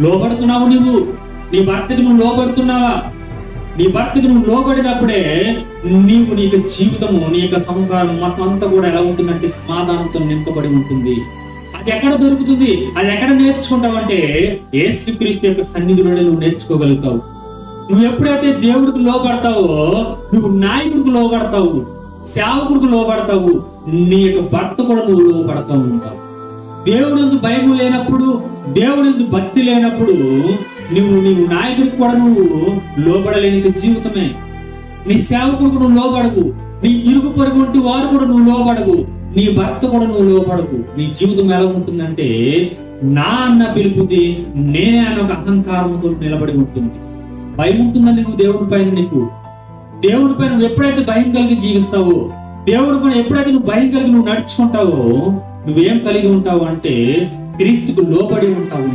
లోబడుతున్నావు నువ్వు? నీ భర్తకి నువ్వు లోబడుతున్నావా? నీ భర్తకి నువ్వు లోబడినప్పుడే నీకు జీవితము, నీ యొక్క సంసారం మొత్తం అంతా కూడా ఎలా ఉంటుందంటే సమాధానంతో నింపబడి ఉంటుంది. అది ఎక్కడ దొరుకుతుంది? అది ఎక్కడ నేర్చుకుంటావంటే యేసుక్రీస్తు యొక్క సన్నిధిలోనే నువ్వు నేర్చుకోగలుగుతావు. నువ్వు ఎప్పుడైతే దేవుడికి లోబడతావో నువ్వు నాయకుడికి లోబడతావు, సేవకుడికి లోబడతావు, నీ యొక్క భర్త కూడా నువ్వు లోబడతా ఉంటావు. దేవుడు భయం లేనప్పుడు, దేవుడు భక్తి లేనప్పుడు నీవు నాయకుడికి కూడా నువ్వు లోబడలేని జీవితమే. నీ సేవకుడికి నువ్వు లోబడవు, నీ ఇరుగు పొరుగు వంటి వారు కూడా నువ్వు లోబడవు, నీ భర్త కూడా నువ్వు లోబడవు. నీ జీవితం ఎలా ఉంటుందంటే నా అన్న పిలుపుది నేనే అన్న ఒక అహంకారంతో నిలబడి ఉంటుంది. భయం ఉంటుందని నువ్వు దేవుడి పైన, దేవుడి పైన నువ్వు ఎప్పుడైతే భయం కలిగి జీవిస్తావో, దేవుడి పైన ఎప్పుడైతే నువ్వు భయం కలిగి నువ్వు నడుచుకుంటావో, నువ్వేం కలిగి ఉంటావు అంటే క్రీస్తుకు లోబడి ఉంటావు.